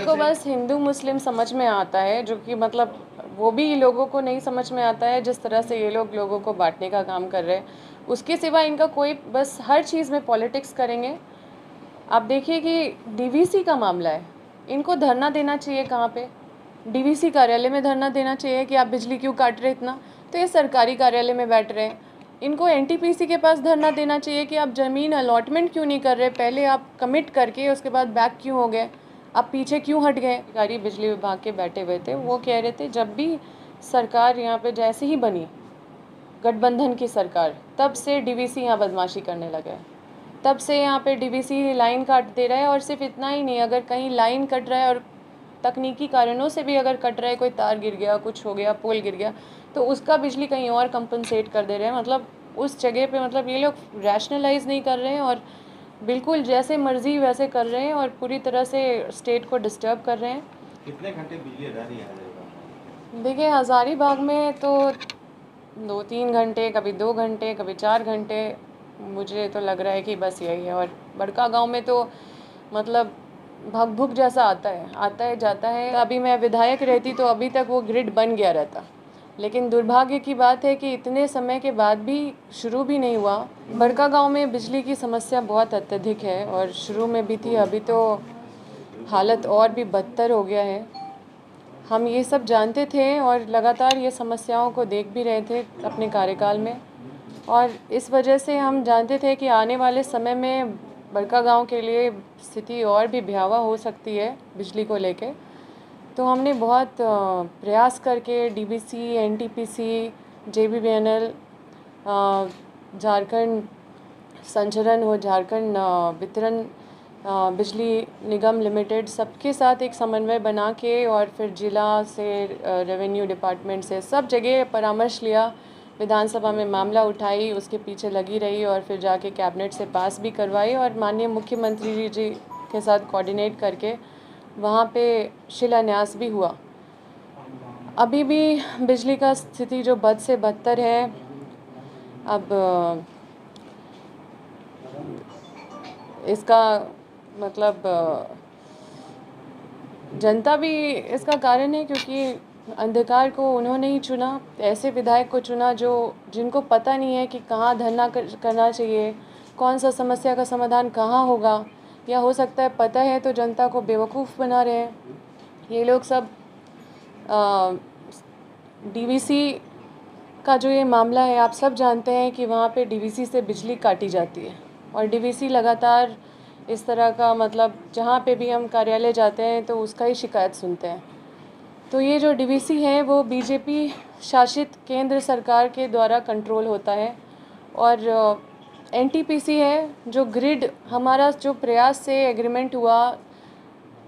को बस हिंदू मुस्लिम समझ में आता है, जो कि मतलब वो भी लोगों को नहीं समझ में आता है जिस तरह से ये लोग लोगों को बांटने का काम कर रहे हैं। उसके सिवा इनका कोई, बस हर चीज़ में पॉलिटिक्स करेंगे। आप देखिए कि डीवीसी का मामला है, इनको धरना देना चाहिए कहाँ पे? डीवीसी कार्यालय में धरना देना चाहिए कि आप बिजली क्यों काट रहे इतना। तो ये सरकारी कार्यालय में बैठ रहे हैं। इनको एनटीपीसी के पास धरना देना चाहिए कि आप ज़मीन अलॉटमेंट क्यों नहीं कर रहे, पहले आप कमिट करके उसके बाद बैक क्यों हो गए, आप पीछे क्यों हट गए। अधिकारी बिजली विभाग के बैठे हुए थे, वो कह रहे थे जब भी सरकार यहाँ पे जैसे ही बनी गठबंधन की सरकार, तब से डीवीसी यहाँ बदमाशी करने लगा है। तब से यहाँ पे डीवीसी लाइन काट दे रहा है। और सिर्फ इतना ही नहीं, अगर कहीं लाइन कट रहा है और तकनीकी कारणों से भी अगर कट रहा है, कोई तार गिर गया, कुछ हो गया, पोल गिर गया, तो उसका बिजली कहीं और कंपनसेट कर दे रहे हैं। मतलब उस जगह पे मतलब ये लोग रैशनलाइज नहीं कर रहे हैं और बिल्कुल जैसे मर्जी वैसे कर रहे हैं और पूरी तरह से स्टेट को डिस्टर्ब कर रहे हैं। कितने घंटे बिजली अदा नहीं आ रही? देखिए हज़ारीबाग में तो 2-3 घंटे, कभी 2 घंटे, कभी 4 घंटे, मुझे तो लग रहा है कि बस यही है। और बड़का गांव में तो मतलब भग भुग जैसा आता है जाता है। अभी मैं विधायक रहती तो अभी तक वो ग्रिड बन गया रहता, लेकिन दुर्भाग्य की बात है कि इतने समय के बाद भी शुरू भी नहीं हुआ। बड़का गांव में बिजली की समस्या बहुत अत्यधिक है और शुरू में भी थी, अभी तो हालत और भी बदतर हो गया है। हम ये सब जानते थे और लगातार ये समस्याओं को देख भी रहे थे अपने कार्यकाल में, और इस वजह से हम जानते थे कि आने वाले समय में बड़का गांव के लिए स्थिति और भी भयावह हो सकती है बिजली को लेके। तो हमने बहुत प्रयास करके डीवीसी, एनटीपीसी, जेबीवीएनएल, झारखंड संचरण हो, झारखंड वितरण बिजली निगम लिमिटेड, सबके साथ एक समन्वय बना के और फिर जिला से, रेवेन्यू डिपार्टमेंट से, सब जगह परामर्श लिया, विधानसभा में मामला उठाई, उसके पीछे लगी रही और फिर जाके कैबिनेट से पास भी करवाई और माननीय मुख्यमंत्री जी के साथ कोऑर्डिनेट करके वहाँ पे शिलान्यास भी हुआ। अभी भी बिजली का स्थिति जो बद से बदतर है। अब इसका मतलब जनता भी इसका कारण है, क्योंकि अंधकार को उन्होंने ही चुना, ऐसे विधायक को चुना जो जिनको पता नहीं है कि कहाँ धरना करना चाहिए, कौन सा समस्या का समाधान कहाँ होगा, या हो सकता है पता है तो जनता को बेवकूफ़ बना रहे हैं ये लोग सब। डीवीसी का जो ये मामला है, आप सब जानते हैं कि वहाँ पे डीवीसी से बिजली काटी जाती है और डीवीसी लगातार इस तरह का, मतलब जहाँ पे भी हम कार्यालय जाते हैं तो उसका ही शिकायत सुनते हैं। तो ये जो डीवीसी है वो बीजेपी शासित केंद्र सरकार के द्वारा कंट्रोल होता है। और एनटीपीसी है जो ग्रिड, हमारा जो प्रयास से एग्रीमेंट हुआ,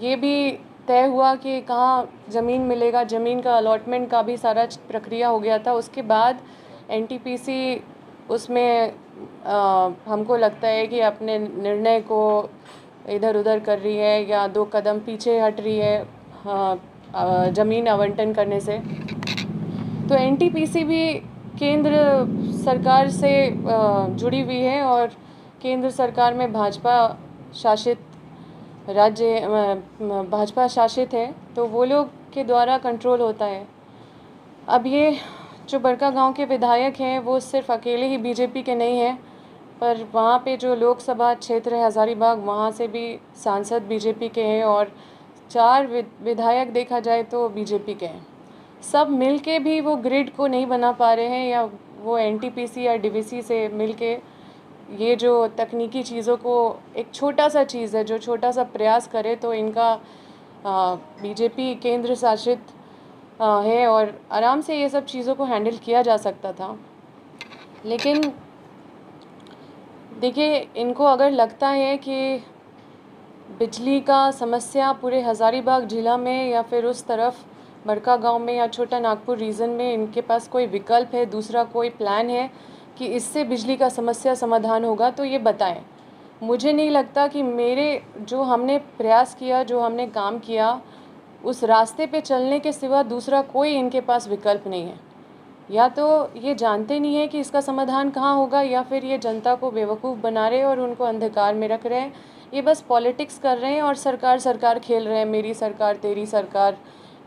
ये भी तय हुआ कि कहाँ ज़मीन मिलेगा, ज़मीन का अलॉटमेंट का भी सारा प्रक्रिया हो गया था। उसके बाद एनटीपीसी उसमें हमको लगता है कि अपने निर्णय को इधर उधर कर रही है या 2 कदम पीछे हट रही है ज़मीन आवंटन करने से। तो एनटीपीसी भी केंद्र सरकार से जुड़ी हुई है और केंद्र सरकार में भाजपा शासित राज्य, भाजपा शासित है, तो वो लोग के द्वारा कंट्रोल होता है। अब ये जो बड़का गांव के विधायक हैं वो सिर्फ अकेले ही बीजेपी के नहीं हैं, पर वहाँ पे जो लोकसभा क्षेत्र है हज़ारीबाग, वहाँ से भी सांसद बीजेपी के हैं और 4 विधायक देखा जाए तो बीजेपी के हैं। सब मिलके भी वो ग्रिड को नहीं बना पा रहे हैं, या वो एनटीपीसी या डीवीसी से मिलके ये जो तकनीकी चीज़ों को, एक छोटा सा चीज़ है जो छोटा सा प्रयास करे तो इनका बीजेपी केंद्र शासित है और आराम से ये सब चीज़ों को हैंडल किया जा सकता था। लेकिन देखिए, इनको अगर लगता है कि बिजली का समस्या पूरे हज़ारीबाग ज़िला में या फिर उस तरफ बड़का गांव में या छोटा नागपुर रीजन में इनके पास कोई विकल्प है, दूसरा कोई प्लान है कि इससे बिजली का समस्या समाधान होगा, तो ये बताएं। मुझे नहीं लगता कि मेरे जो हमने प्रयास किया, जो हमने काम किया, उस रास्ते पे चलने के सिवा दूसरा कोई इनके पास विकल्प नहीं है। या तो ये जानते नहीं है कि इसका समाधान कहाँ होगा, या फिर ये जनता को बेवकूफ़ बना रहे और उनको अंधकार में रख रहे हैं, ये बस पॉलिटिक्स कर रहे हैं और सरकार सरकार खेल रहे हैं, मेरी सरकार, तेरी सरकार,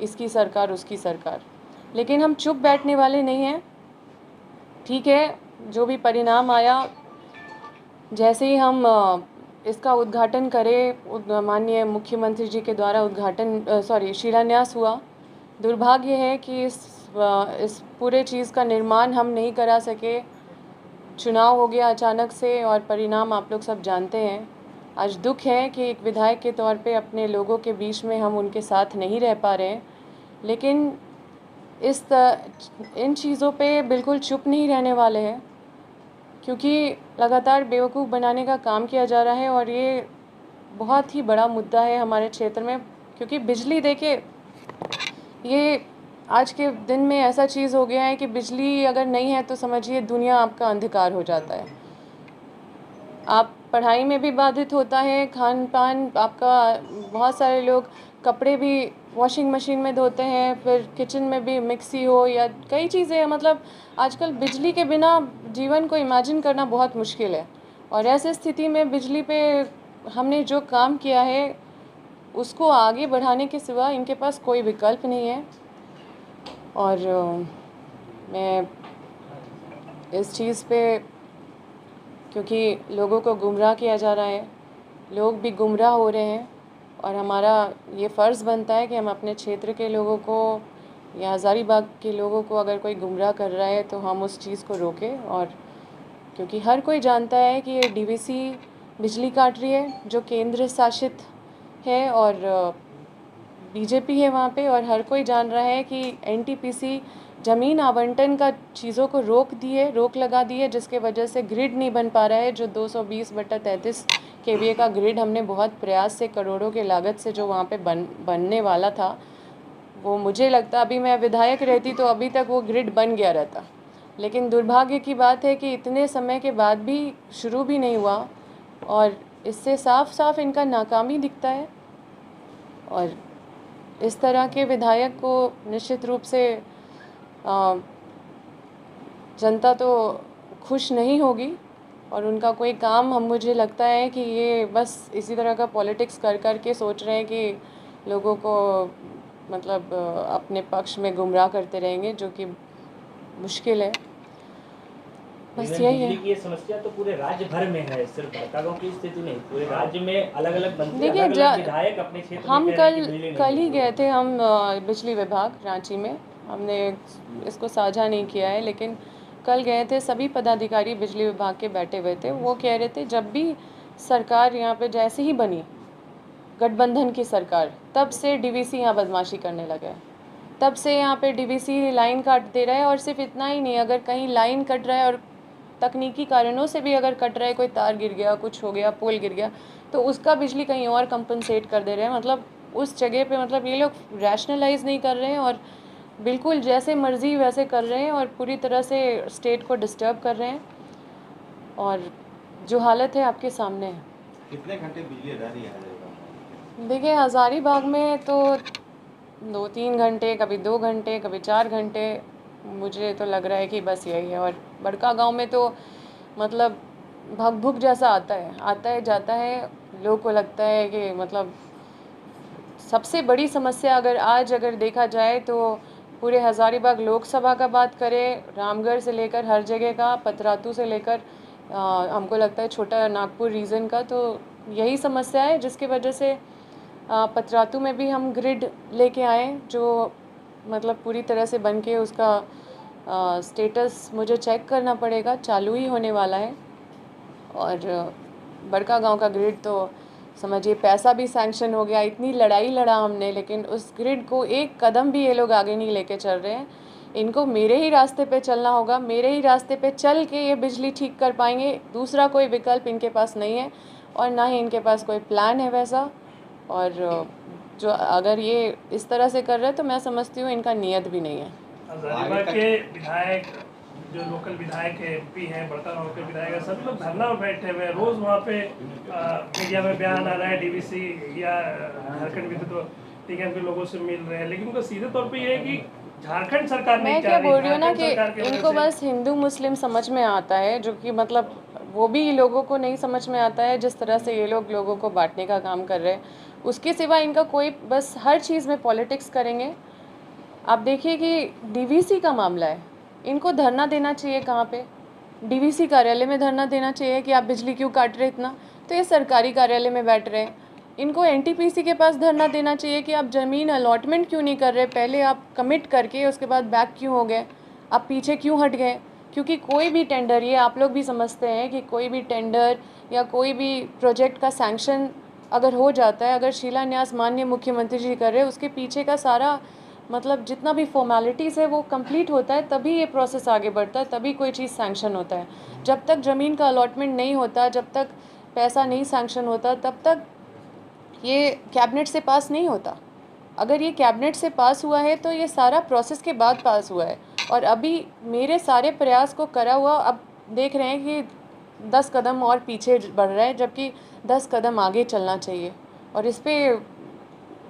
इसकी सरकार, उसकी सरकार। लेकिन हम चुप बैठने वाले नहीं हैं। ठीक है, जो भी परिणाम आया, जैसे ही हम इसका उद्घाटन करें, माननीय मुख्यमंत्री जी के द्वारा शिलान्यास हुआ। दुर्भाग्य है कि इस पूरे चीज़ का निर्माण हम नहीं करा सके। चुनाव हो गया अचानक से और परिणाम आप लोग सब जानते हैं। आज दुख है कि एक विधायक के तौर पे अपने लोगों के बीच में हम उनके साथ नहीं रह पा रहे हैं, लेकिन इन चीज़ों पे बिल्कुल चुप नहीं रहने वाले हैं, क्योंकि लगातार बेवकूफ़ बनाने का काम किया जा रहा है और ये बहुत ही बड़ा मुद्दा है हमारे क्षेत्र में। क्योंकि बिजली देखिए, ये आज के दिन में ऐसा चीज़ हो गया है कि बिजली अगर नहीं है तो समझिए दुनिया आपका अंधकार हो जाता है। आप पढ़ाई में भी बाधित होता है, खान पान आपका, बहुत सारे लोग कपड़े भी वॉशिंग मशीन में धोते हैं, फिर किचन में भी मिक्सी हो या कई चीज़ें, मतलब आजकल बिजली के बिना जीवन को इमेजिन करना बहुत मुश्किल है। और ऐसी स्थिति में बिजली पे हमने जो काम किया है उसको आगे बढ़ाने के सिवा इनके पास कोई विकल्प नहीं है। और मैं इस चीज़ पे, क्योंकि लोगों को गुमराह किया जा रहा है, लोग भी गुमराह हो रहे हैं और हमारा ये फ़र्ज़ बनता है कि हम अपने क्षेत्र के लोगों को या हज़ारीबाग के लोगों को अगर कोई गुमराह कर रहा है तो हम उस चीज़ को रोकें। और क्योंकि हर कोई जानता है कि ये डीवीसी बिजली काट रही है, जो केंद्र शासित है और बीजेपी है वहाँ पे, और हर कोई जान रहा है कि एनटीपीसी ज़मीन आवंटन का चीज़ों को रोक लगा दी है, जिसके वजह से ग्रिड नहीं बन पा रहा है। जो 220/33 केवीए का ग्रिड हमने बहुत प्रयास से, करोड़ों के लागत से जो वहाँ पे बनने वाला था, वो मुझे लगता अभी मैं विधायक रहती तो अभी तक वो ग्रिड बन गया रहता। लेकिन दुर्भाग्य की बात है कि इतने समय के बाद भी शुरू भी नहीं हुआ और इससे साफ साफ इनका नाकामी दिखता है। और इस तरह के विधायक को निश्चित रूप से जनता तो खुश नहीं होगी और उनका कोई काम, मुझे लगता है कि ये बस इसी तरह का पॉलिटिक्स कर के सोच रहे हैं कि लोगों को मतलब अपने पक्ष में गुमराह करते रहेंगे, जो कि मुश्किल है। बस यही है। बिजली की ये समस्या तो पूरे राज्य भर में है, सिर्फ बड़कागांव की स्थिति नहीं, पूरे राज्य में अलग अलग मंत्री, देखिए, अलग-अलग विधायक अपने क्षेत्र हम में कह रहे हैं कि बिजली कल नहीं ही गए थे हम बिजली विभाग रांची में, हमने इसको साझा नहीं किया है, लेकिन कल गए थे, सभी पदाधिकारी बिजली विभाग के बैठे हुए थे। वो कह रहे थे जब भी सरकार यहाँ पे जैसे ही बनी गठबंधन की सरकार, तब से डीवीसी यहाँ बदमाशी करने लगा है, तब से यहाँ पे डीवीसी लाइन काट दे रहा है। और सिर्फ इतना ही नहीं, अगर कहीं लाइन कट रहा है और तकनीकी कारणों से भी अगर कट रहा है, कोई तार गिर गया, कुछ हो गया, पोल गिर गया, तो उसका बिजली कहीं और कंपनसेट कर दे रहे हैं। मतलब उस जगह पे, मतलब ये लोग रैशनलाइज नहीं कर रहे हैं और बिल्कुल जैसे मर्जी वैसे कर रहे हैं और पूरी तरह से स्टेट को डिस्टर्ब कर रहे हैं। और जो हालत है आपके सामने है। कितने घंटे बिजली रह रही है? देखिए, हज़ारीबाग में तो 2-3 घंटे, कभी 2 घंटे, कभी 4 घंटे, मुझे तो लग रहा है कि बस यही है। और बड़कागांव में तो मतलब भग-भुग जैसा आता है जाता है। लोगों को लगता है कि मतलब सबसे बड़ी समस्या अगर देखा जाए तो पूरे हज़ारीबाग लोकसभा का बात करें, रामगढ़ से लेकर हर जगह का, पतरातू से लेकर हमको लगता है छोटा नागपुर रीजन का, तो यही समस्या है जिसकी वजह से पतरातू में भी हम ग्रिड लेके आए, जो मतलब पूरी तरह से बन के उसका स्टेटस मुझे चेक करना पड़ेगा, चालू ही होने वाला है। और बड़कागांव का ग्रिड तो समझिए पैसा भी सैंक्शन हो गया, इतनी लड़ाई लड़ा हमने, लेकिन उस ग्रिड को एक कदम भी ये लोग आगे नहीं लेके चल रहे हैं। इनको मेरे ही रास्ते पे चलना होगा, मेरे ही रास्ते पे चल के ये बिजली ठीक कर पाएंगे। दूसरा कोई विकल्प इनके पास नहीं है और ना ही इनके पास कोई प्लान है वैसा। और जो अगर ये इस तरह से कर रहे हैं तो मैं समझती हूँ इनका नियत भी नहीं है। हज़ारीबाग के विधायक, जो लोकल विधायक है, एमपी हैं, बड़कागांव के विधायक हैं, सभी लोग धरना में बैठे हुए हैं। रोज़ वहाँ पे मीडिया में बयान आ रहा है, डीवीसी या झारखंड विद्युत निगम के लोगों से मिल रहे हैं, लेकिन उनका सीधे तौर पे ये है कि झारखंड सरकार नहीं मैं चाह क्या रही, बोल रही हूँ ना झारखंड सरकार कि की वजह इनको से बस हिंदू मुस्लिम समझ में आता है, जो कि मतलब वो भी लोगों को नहीं समझ में आता है जिस तरह से ये लोग लोगों को बांटने का काम कर रहे हैं। उसके सिवा इनका कोई, बस हर चीज़ में पॉलिटिक्स करेंगे। आप देखिए कि डीवीसी का मामला है, इनको धरना देना चाहिए कहाँ पे? डीवीसी कार्यालय में धरना देना चाहिए कि आप बिजली क्यों काट रहे इतना, तो ये सरकारी कार्यालय में बैठ रहे हैं। इनको एनटीपीसी के पास धरना देना चाहिए कि आप ज़मीन अलॉटमेंट क्यों नहीं कर रहे, पहले आप कमिट करके उसके बाद बैक क्यों हो गए, आप पीछे क्यों हट गए? क्योंकि कोई भी टेंडर, ये आप लोग भी समझते हैं कि कोई भी टेंडर या कोई भी प्रोजेक्ट का सैंक्शन अगर हो जाता है, अगर शिलान्यास माननीय मुख्यमंत्री जी कर रहे हैं, उसके पीछे का सारा मतलब जितना भी फॉर्मेलिटीज़ है वो कंप्लीट होता है, तभी ये प्रोसेस आगे बढ़ता है, तभी कोई चीज़ सैंक्शन होता है। जब तक ज़मीन का अलॉटमेंट नहीं होता, जब तक पैसा नहीं सैंक्शन होता, तब तक ये कैबिनेट से पास नहीं होता। अगर ये कैबिनेट से पास हुआ है तो ये सारा प्रोसेस के बाद पास हुआ है, और अभी मेरे सारे प्रयास को करा हुआ अब देख रहे हैं कि 10 कदम और पीछे बढ़ रहा है, जबकि 10 कदम आगे चलना चाहिए। और इस पे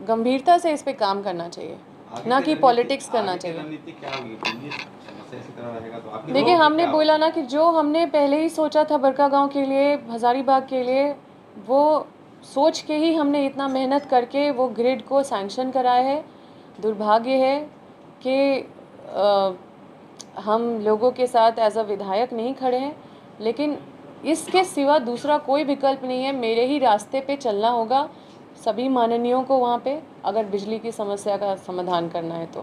गंभीरता से इस पे काम करना चाहिए, ना कि पॉलिटिक्स करना चाहिए। रणनीति क्या होगी? बिजली समस्या इसी तरह रहेगा तो आपकी देखिए, रणनीति हमने क्या बोला ना कि जो हमने पहले ही सोचा था बड़कागांव के लिए, हज़ारीबाग के लिए, वो सोच के ही हमने इतना मेहनत करके वो ग्रिड को सैंक्शन कराया है। दुर्भाग्य है कि हम लोगों के साथ एज अ विधायक नहीं खड़े हैं, लेकिन इसके सिवा दूसरा कोई विकल्प नहीं है। मेरे ही रास्ते पे चलना होगा सभी माननीयों को वहाँ पे, अगर बिजली की समस्या का समाधान करना है तो।